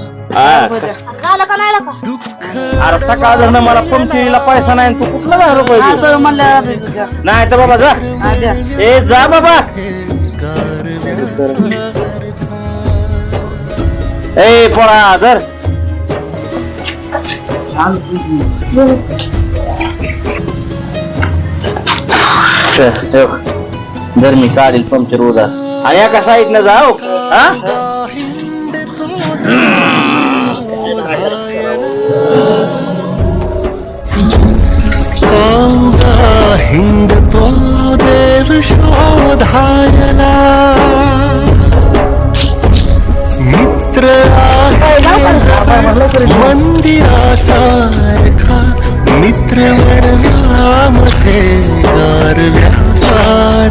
झालं का नाही आलं का? अरे सकाळ जर मला पंक्तीला पैसा नाही तू कुठला झालं पाहिजे म्हणलं नाही तर बाबा जा ए जा बाबा ए पोळा जर जर मी काढील पंक्चर उदा आणि एका साईडनं जाऊ हा हिंडतो देव शोधायला मित्र मंदिरासारखा मित्र वडव्यामध्ये गारव्यासारखा